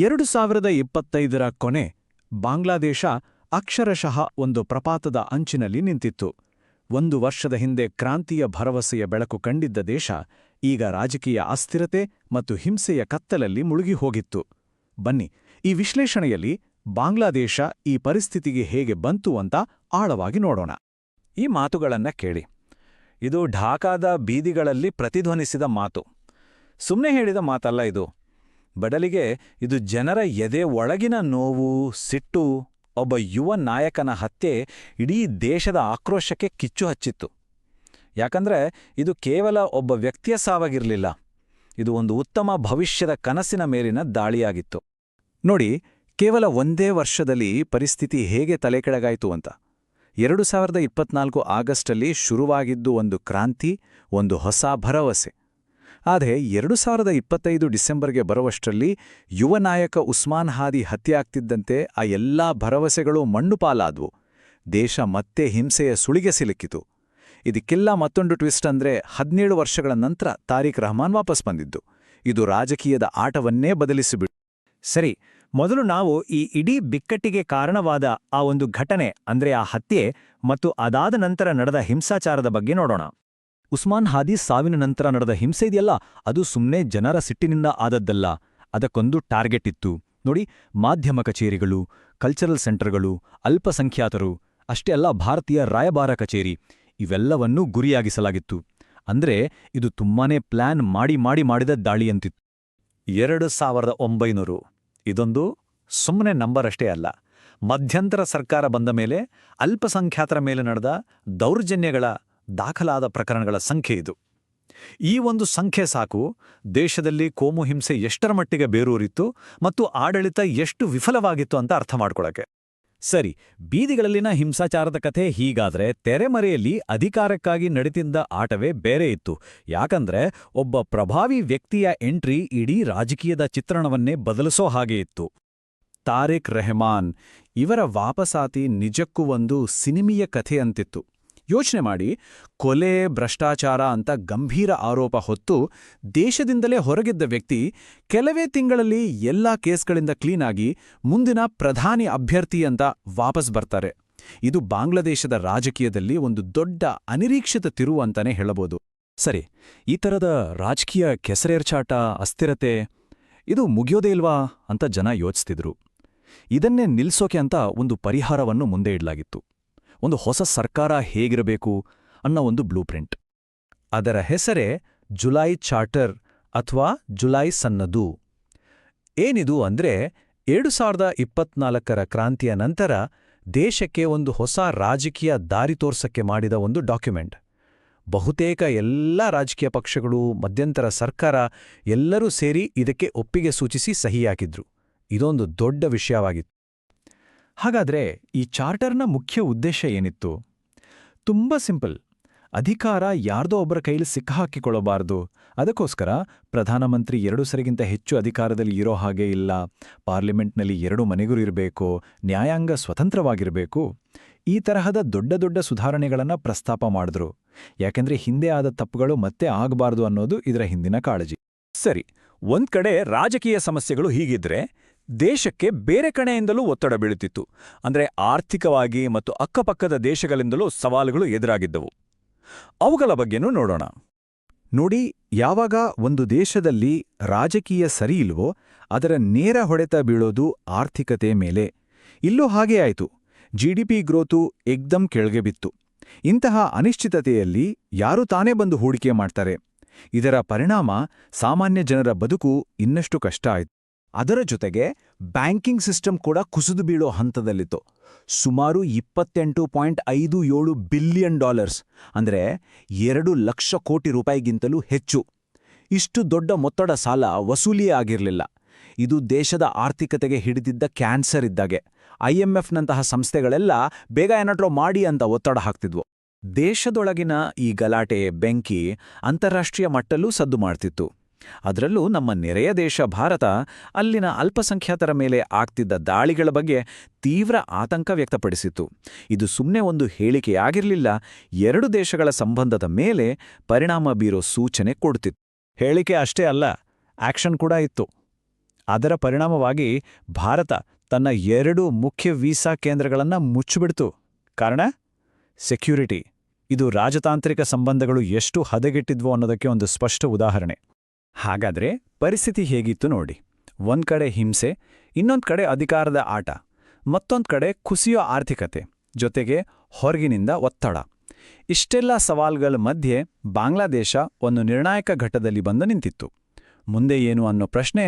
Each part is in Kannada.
2025ರ ಕೊನೆ ಬಾಂಗ್ಲಾದೇಶ ಅಕ್ಷರಶಃ ಒಂದು ಪ್ರಪಾತದ ಅಂಚಿನಲ್ಲಿ ನಿಂತಿತ್ತು. 1 ವರ್ಷದ ಹಿಂದೆ ಕ್ರಾಂತಿಯ ಭರವಸೆಯ ಬೆಳಕು ಕಂಡಿದ್ದ ದೇಶ ಈಗ ರಾಜಕೀಯ ಅಸ್ಥಿರತೆ ಮತ್ತು ಹಿಂಸೆಯ ಕತ್ತಲಲ್ಲಿ ಮುಳುಗಿ ಹೋಗಿತ್ತು. ಬನ್ನಿ, ಈ ವಿಶ್ಲೇಷಣೆಯಲ್ಲಿ ಬಾಂಗ್ಲಾದೇಶ ಈ ಪರಿಸ್ಥಿತಿಗೆ ಹೇಗೆ ಬಂತು ಅಂತ ಆಳವಾಗಿ ನೋಡೋಣ. ಈ ಮಾತುಗಳನ್ನ ಕೇಳಿ. ಇದು ಢಾಕಾದ ಬೀದಿಗಳಲ್ಲಿ ಪ್ರತಿಧ್ವನಿಸಿದ ಮಾತು. ಸುಮ್ಮನೆ ಹೇಳಿದ ಮಾತಲ್ಲ ಇದು. ಬದಲಿಗೆ ಇದು ಜನರ ಎದೆ ಒಳಗಿನ ನೋವು, ಸಿಟ್ಟು, ಒಬ್ಬ ಯುವ ನಾಯಕನ ಹತ್ಯೆ ಇಡೀ ದೇಶದ ಆಕ್ರೋಶಕ್ಕೆ ಕಿಚ್ಚು ಹಚ್ಚಿತ್ತು. ಯಾಕಂದ್ರೆ ಇದು ಕೇವಲ ಒಬ್ಬ ವ್ಯಕ್ತಿಯ ಸಾವಾಗಿರಲಿಲ್ಲ, ಇದು ಒಂದು ಉತ್ತಮ ಭವಿಷ್ಯದ ಕನಸಿನ ಮೇಲಿನ ದಾಳಿಯಾಗಿತ್ತು. ನೋಡಿ, ಕೇವಲ ಒಂದೇ ವರ್ಷದಲ್ಲಿ ಪರಿಸ್ಥಿತಿ ಹೇಗೆ ತಲೆಕೆಳಗಾಯಿತು ಅಂತ. 2024 ಆಗಸ್ಟಲ್ಲಿ ಶುರುವಾಗಿದ್ದು ಒಂದು ಕ್ರಾಂತಿ, ಒಂದು ಹೊಸ ಭರವಸೆ. ಆದರೆ 2025 ಡಿಸೆಂಬರ್ಗೆ ಬರುವಷ್ಟರಲ್ಲಿ ಯುವ ನಾಯಕ ಉಸ್ಮಾನ್ ಹಾದಿ ಹತ್ಯೆಯಾಗ್ತಿದ್ದಂತೆ ಆ ಎಲ್ಲಾ ಭರವಸೆಗಳು ಮಣ್ಣುಪಾಲಾದ್ವು. ದೇಶ ಮತ್ತೆ ಹಿಂಸೆಯ ಸುಳಿಗೆ ಸಿಲುಕಿತು. ಇದಕ್ಕೆಲ್ಲ ಮತ್ತೊಂದು ಟ್ವಿಸ್ಟ್ ಅಂದ್ರೆ 17 ವರ್ಷಗಳ ನಂತರ ತಾರಿಕ್ ರಹಮಾನ್ ವಾಪಸ್ ಬಂದಿದ್ದು. ಇದು ರಾಜಕೀಯದ ಆಟವನ್ನೇ ಬದಲಿಸಿಬಿಟ್ಟು. ಸರಿ, ಮೊದಲು ನಾವು ಈ ಇಡೀ ಬಿಕ್ಕಟ್ಟಿಗೆ ಕಾರಣವಾದ ಆ ಒಂದು ಘಟನೆ ಅಂದ್ರೆ ಆ ಹತ್ಯೆ ಮತ್ತು ಅದಾದ ನಂತರ ನಡೆದ ಹಿಂಸಾಚಾರದ ಬಗ್ಗೆ ನೋಡೋಣ. ಉಸ್ಮಾನ್ ಹಾದಿ ಸಾವಿನ ನಂತರ ನಡೆದ ಹಿಂಸೆ ಇದೆಯಲ್ಲ, ಅದು ಸುಮ್ಮನೆ ಜನರ ಸಿಟ್ಟಿನಿಂದ ಆದದ್ದಲ್ಲ. ಅದಕ್ಕೊಂದು ಟಾರ್ಗೆಟ್ ಇತ್ತು. ನೋಡಿ, ಮಾಧ್ಯಮ ಕಚೇರಿಗಳು, ಕಲ್ಚರಲ್ ಸೆಂಟರ್ಗಳು, ಅಲ್ಪಸಂಖ್ಯಾತರು, ಅಷ್ಟೇ ಅಲ್ಲ ಭಾರತೀಯ ರಾಯಭಾರ ಕಚೇರಿ, ಇವೆಲ್ಲವನ್ನೂ ಗುರಿಯಾಗಿಸಲಾಗಿತ್ತು. ಅಂದ್ರೆ ಇದು ತುಂಬಾನೇ ಪ್ಲಾನ್ ಮಾಡಿದ ದಾಳಿಯಂತಿತ್ತು. 2900 ಇದೊಂದು ಸುಮ್ಮನೆ ನಂಬರ್ ಅಷ್ಟೇ ಅಲ್ಲ. ಮಧ್ಯಂತರ ಸರ್ಕಾರ ಬಂದ ಮೇಲೆ ಅಲ್ಪಸಂಖ್ಯಾತರ ಮೇಲೆ ನಡೆದ ದೌರ್ಜನ್ಯಗಳ ದಾಖಲಾದ ಪ್ರಕರಣಗಳ ಸಂಖ್ಯೆ ಇದು. ಈ ಒಂದು ಸಂಖ್ಯೆ ಸಾಕು ದೇಶದಲ್ಲಿ ಕೋಮು ಹಿಂಸೆ ಎಷ್ಟರ ಮಟ್ಟಿಗೆ ಬೇರೂರಿತ್ತು ಮತ್ತು ಆಡಳಿತ ಎಷ್ಟು ವಿಫಲವಾಗಿತ್ತು ಅಂತ ಅರ್ಥ ಮಾಡ್ಕೊಳಕ್ಕೆ. ಸರಿ, ಬೀದಿಗಳಲ್ಲಿನ ಹಿಂಸಾಚಾರದ ಕಥೆ ಹೀಗಾದ್ರೆ ತೆರೆಮರೆಯಲ್ಲಿ ಅಧಿಕಾರಕ್ಕಾಗಿ ನಡೀತಿದ್ದ ಆಟವೇ ಬೇರೆ ಇತ್ತು. ಯಾಕಂದ್ರೆ ಒಬ್ಬ ಪ್ರಭಾವಿ ವ್ಯಕ್ತಿಯ ಎಂಟ್ರಿ ಇಡೀ ರಾಜಕೀಯದ ಚಿತ್ರಣವನ್ನೇ ಬದಲಿಸೋ ಹಾಗೆ ಇತ್ತು. ತಾರಿಕ್ ರೆಹಮಾನ್ ಇವರ ವಾಪಸಾತಿ ನಿಜಕ್ಕೂ ಒಂದು ಸಿನಿಮೀಯ ಕಥೆಯಂತಿತ್ತು. ಯೋಚನೆ ಮಾಡಿ, ಕೊಲೆ, ಭ್ರಷ್ಟಾಚಾರ ಅಂತ ಗಂಭೀರ ಆರೋಪ ಹೊತ್ತು ದೇಶದಿಂದಲೇ ಹೊರಗಿದ್ದ ವ್ಯಕ್ತಿ ಕೆಲವೇ ತಿಂಗಳಲ್ಲಿ ಎಲ್ಲಾ ಕೇಸ್ಗಳಿಂದ ಕ್ಲೀನಾಗಿ ಮುಂದಿನ ಪ್ರಧಾನಿ ಅಭ್ಯರ್ಥಿ ಅಂತ ವಾಪಸ್ ಬರ್ತಾರೆ. ಇದು ಬಾಂಗ್ಲಾದೇಶದ ರಾಜಕೀಯದಲ್ಲಿ ಒಂದು ದೊಡ್ಡ ಅನಿರೀಕ್ಷಿತ ತಿರುವು ಅಂತಾನೆ ಹೇಳಬಹುದು. ಸರಿ, ಈ ಥರದ ರಾಜಕೀಯ ಕೆಸರೇರ್ಚಾಟ, ಅಸ್ಥಿರತೆ ಇದು ಮುಗಿಯೋದೇ ಇಲ್ವಾ ಅಂತ ಜನ ಯೋಚಿಸ್ತಿದ್ರು. ಇದನ್ನೇ ನಿಲ್ಸೋಕೆ ಅಂತ ಒಂದು ಪರಿಹಾರವನ್ನು ಮುಂದೆ ಇಡಲಾಗಿತ್ತು. ಒಂದು ಹೊಸ ಸರ್ಕಾರ ಹೇಗಿರಬೇಕು ಅನ್ನೋ ಒಂದು ಬ್ಲೂಪ್ರಿಂಟ್. ಅದರ ಹೆಸರೇ ಜುಲೈ ಚಾರ್ಟರ್ ಅಥವಾ ಜುಲೈ ಸನ್ನದು. ಏನಿದು ಅಂದ್ರೆ 2024ರ ಕ್ರಾಂತಿಯ ನಂತರ ದೇಶಕ್ಕೆ ಒಂದು ಹೊಸ ರಾಜಕೀಯ ದಾರಿ ತೋರ್ಸಕ್ಕೆ ಮಾಡಿದ ಒಂದು ಡಾಕ್ಯುಮೆಂಟ್. ಬಹುತೇಕ ಎಲ್ಲ ರಾಜಕೀಯ ಪಕ್ಷಗಳು, ಮಧ್ಯಂತರ ಸರ್ಕಾರ ಎಲ್ಲರೂ ಸೇರಿ ಇದಕ್ಕೆ ಒಪ್ಪಿಗೆ ಸೂಚಿಸಿ ಸಹಿ ಹಾಕಿದ್ರು. ಇದೊಂದು ದೊಡ್ಡ ವಿಷಯವಾಗಿತ್ತು. ಹಾಗಾದ್ರೆ ಈ ಚಾರ್ಟರ್ನ ಮುಖ್ಯ ಉದ್ದೇಶ ಏನಿತ್ತು? ತುಂಬ ಸಿಂಪಲ್. ಅಧಿಕಾರ ಯಾರ್ದೋ ಒಬ್ಬರ ಕೈಲಿ ಸಿಕ್ಕಹಾಕಿಕೊಳ್ಳಬಾರದು. ಅದಕ್ಕೋಸ್ಕರ ಪ್ರಧಾನಮಂತ್ರಿ 2 ಸರಿಗಿಂತ ಹೆಚ್ಚು ಅಧಿಕಾರದಲ್ಲಿ ಇರೋ ಹಾಗೆ ಇಲ್ಲ, ಪಾರ್ಲಿಮೆಂಟ್ನಲ್ಲಿ 2 ಮನೆಗಳು ಇರಬೇಕು, ನ್ಯಾಯಾಂಗ ಸ್ವತಂತ್ರವಾಗಿರಬೇಕು. ಈ ತರಹದ ದೊಡ್ಡ ದೊಡ್ಡ ಸುಧಾರಣೆಗಳನ್ನ ಪ್ರಸ್ತಾಪ ಮಾಡಿದ್ರು. ಯಾಕೆಂದ್ರೆ ಹಿಂದೆ ಆದ ತಪ್ಪುಗಳು ಮತ್ತೆ ಆಗಬಾರದು ಅನ್ನೋದು ಇದರ ಹಿಂದಿನ ಕಾಳಜಿ. ಸರಿ, ಒಂದ್ ಕಡೆ ರಾಜಕೀಯ ಸಮಸ್ಯೆಗಳು ಹೀಗಿದ್ರೆ ದೇಶಕ್ಕೆ ಬೇರೆ ಕಡೆಯಿಂದಲೂ ಒತ್ತಡ ಬೀಳುತ್ತಿತ್ತು. ಅಂದ್ರೆ ಆರ್ಥಿಕವಾಗಿ ಮತ್ತು ಅಕ್ಕಪಕ್ಕದ ದೇಶಗಳಿಂದಲೂ ಸವಾಲುಗಳು ಎದುರಾಗಿದ್ದವು. ಅವುಗಳ ಬಗ್ಗೆನೂ ನೋಡೋಣ. ನೋಡಿ, ಯಾವಾಗ ಒಂದು ದೇಶದಲ್ಲಿ ರಾಜಕೀಯ ಸರಿಯಿಲ್ವೋ ಅದರ ನೇರ ಹೊಡೆತ ಬೀಳೋದು ಆರ್ಥಿಕತೆ ಮೇಲೆ. ಇಲ್ಲೂ ಹಾಗೇ ಆಯಿತು. GDP ಗ್ರೋತು ಏಕ್ದಮ್ ಕೆಳಗೆ ಬಿತ್ತು. ಇಂತಹ ಅನಿಶ್ಚಿತತೆಯಲ್ಲಿ ಯಾರು ತಾನೇ ಬಂದು ಹೂಡಿಕೆ ಮಾಡ್ತಾರೆ? ಇದರ ಪರಿಣಾಮ ಸಾಮಾನ್ಯ ಜನರ ಬದುಕು ಇನ್ನಷ್ಟು ಕಷ್ಟ ಆಯಿತು. ಅದರ ಜೊತೆಗೆ ಬ್ಯಾಂಕಿಂಗ್ ಸಿಸ್ಟಮ್ ಕೂಡ ಕುಸಿದು ಬೀಳೋ ಹಂತದಲ್ಲಿತ್ತು. ಸುಮಾರು $28.57 ಬಿಲಿಯನ್, ಅಂದ್ರೆ 2 ಲಕ್ಷ ಕೋಟಿ ರೂಪಾಯಿಗಿಂತಲೂ ಹೆಚ್ಚು. ಇಷ್ಟು ದೊಡ್ಡ ಮೊತ್ತದ ಸಾಲ ವಸೂಲಿಯೇ ಆಗಿರಲಿಲ್ಲ. ಇದು ದೇಶದ ಆರ್ಥಿಕತೆಗೆ ಹಿಡಿದಿದ್ದ ಕ್ಯಾನ್ಸರ್ ಇದ್ದಾಗೆ. IMFನಂತಹ ಸಂಸ್ಥೆಗಳೆಲ್ಲ ಬೇಗ ಏನಾದ್ರೂ ಮಾಡಿ ಅಂತ ಒತ್ತಡ ಹಾಕ್ತಿದ್ವು. ದೇಶದೊಳಗಿನ ಈ ಗಲಾಟೆ, ಬೆಂಕಿ ಅಂತಾರಾಷ್ಟ್ರೀಯ ಮಟ್ಟಲ್ಲೂ ಸದ್ದು ಮಾಡ್ತಿತ್ತು. ಅದರಲ್ಲೂ ನಮ್ಮ ನೆರೆಯ ದೇಶ ಭಾರತ ಅಲ್ಲಿನ ಅಲ್ಪಸಂಖ್ಯಾತರ ಮೇಲೆ ಆಗ್ತಿದ್ದ ದಾಳಿಗಳ ಬಗ್ಗೆ ತೀವ್ರ ಆತಂಕ ವ್ಯಕ್ತಪಡಿಸಿತ್ತು. ಇದು ಸುಮ್ಮನೆ ಒಂದು ಹೇಳಿಕೆಯಾಗಿರಲಿಲ್ಲ, 2 ದೇಶಗಳ ಸಂಬಂಧದ ಮೇಲೆ ಪರಿಣಾಮ ಬೀರೋ ಸೂಚನೆ ಕೊಡ್ತಿತ್ತು. ಹೇಳಿಕೆ ಅಷ್ಟೇ ಅಲ್ಲ, ಆಕ್ಷನ್ ಕೂಡ ಇತ್ತು. ಅದರ ಪರಿಣಾಮವಾಗಿ ಭಾರತ ತನ್ನ 2 ಮುಖ್ಯ ವೀಸಾ ಕೇಂದ್ರಗಳನ್ನು ಮುಚ್ಚಿಬಿಡ್ತು. ಕಾರಣ? ಸೆಕ್ಯೂರಿಟಿ. ಇದು ರಾಜತಾಂತ್ರಿಕ ಸಂಬಂಧಗಳು ಎಷ್ಟು ಹದಗೆಟ್ಟಿದ್ವು ಅನ್ನೋದಕ್ಕೆ ಒಂದು ಸ್ಪಷ್ಟ ಉದಾಹರಣೆ. ಹಾಗಾದ್ರೆ ಪರಿಸ್ಥಿತಿ ಹೇಗಿತ್ತು ನೋಡಿ. ಒಂದ್ ಕಡೆ ಹಿಂಸೆ, ಇನ್ನೊಂದ್ ಕಡೆ ಅಧಿಕಾರದ ಆಟ, ಮತ್ತೊಂದ್ ಕಡೆ ಕುಸಿಯೋ ಆರ್ಥಿಕತೆ, ಜೊತೆಗೆ ಹೊರಗಿನಿಂದ ಒತ್ತಡ. ಇಷ್ಟೆಲ್ಲ ಸವಾಲ್ಗಳ ಮಧ್ಯೆ ಬಾಂಗ್ಲಾದೇಶ ಒಂದು ನಿರ್ಣಾಯಕ ಘಟ್ಟದಲ್ಲಿ ಬಂದು ನಿಂತಿತ್ತು. ಮುಂದೆ ಏನು ಅನ್ನೋ ಪ್ರಶ್ನೆ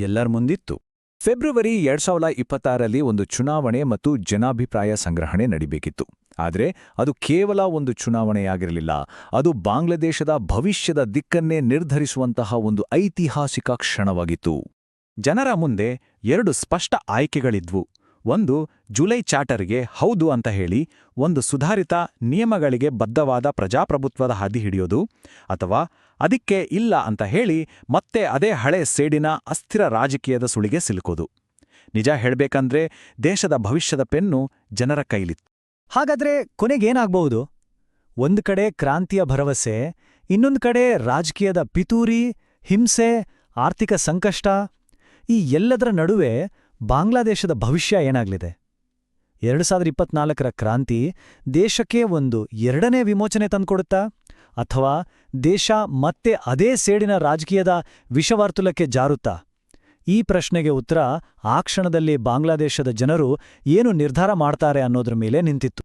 ಎಲ್ಲರ ಮುಂದಿತ್ತು. ಫೆಬ್ರವರಿ 2026ರಲ್ಲಿ ಒಂದು ಚುನಾವಣೆ ಮತ್ತು ಜನಾಭಿಪ್ರಾಯ ಸಂಗ್ರಹಣೆ ನಡಿಬೇಕಿತ್ತು. ಆದರೆ ಅದು ಕೇವಲ ಒಂದು ಚುನಾವಣೆಯಾಗಿರಲಿಲ್ಲ. ಅದು ಬಾಂಗ್ಲಾದೇಶದ ಭವಿಷ್ಯದ ದಿಕ್ಕನ್ನೇ ನಿರ್ಧರಿಸುವಂತಹ ಒಂದು ಐತಿಹಾಸಿಕ ಕ್ಷಣವಾಗಿತ್ತು. ಜನರ ಮುಂದೆ 2 ಸ್ಪಷ್ಟ ಆಯ್ಕೆಗಳಿದ್ವು. ಒಂದು, ಜುಲೈ ಚಾರ್ಟರ್ಗೆ ಹೌದು ಅಂತ ಹೇಳಿ ಒಂದು ಸುಧಾರಿತ ನಿಯಮಗಳಿಗೆ ಬದ್ಧವಾದ ಪ್ರಜಾಪ್ರಭುತ್ವದ ಹಾದಿ ಹಿಡಿಯೋದು, ಅಥವಾ ಅದಕ್ಕೆ ಇಲ್ಲ ಅಂತ ಹೇಳಿ ಮತ್ತೆ ಅದೇ ಹಳೆ ಸೇಡಿನ ಅಸ್ಥಿರ ರಾಜಕೀಯದ ಸುಳಿಗೆ ಸಿಲುಕೋದು. ನಿಜ ಹೇಳ್ಬೇಕಂದ್ರೆ ದೇಶದ ಭವಿಷ್ಯದ ಪೆನ್ನು ಜನರ ಕೈಲಿತ್ತು. ಹಾಗಾದ್ರೆ ಕೊನೆಗೇನಾಗ್ಬಹುದು? ಒಂದು ಕಡೆ ಕ್ರಾಂತಿಯ ಭರವಸೆ, ಇನ್ನೊಂದು ಕಡೆ ರಾಜಕೀಯದ ಪಿತೂರಿ, ಹಿಂಸೆ, ಆರ್ಥಿಕ ಸಂಕಷ್ಟ. ಈ ಎಲ್ಲದರ ನಡುವೆ ಬಾಂಗ್ಲಾದೇಶದ ಭವಿಷ್ಯ ಏನಾಗ್ಲಿದೆ? 2024ರ ಕ್ರಾಂತಿ ದೇಶಕ್ಕೆ ಒಂದು 2ನೇ ವಿಮೋಚನೆ ತಂದ್ಕೊಡುತ್ತಾ? ಅಥವಾ ದೇಶ ಮತ್ತೆ ಅದೇ ಸೇಡಿನ ರಾಜಕೀಯದ ವಿಷವಾರ್ತುಲಕ್ಕೆ ಜಾರುತ್ತಾ? ಈ ಪ್ರಶ್ನೆಗೆ ಉತ್ತರ ಆ ಕ್ಷಣದಲ್ಲಿ ಬಾಂಗ್ಲಾದೇಶದ ಜನರು ಏನು ನಿರ್ಧಾರ ಮಾಡ್ತಾರೆ ಅನ್ನೋದ್ರ ಮೇಲೆ ನಿಂತಿತ್ತು.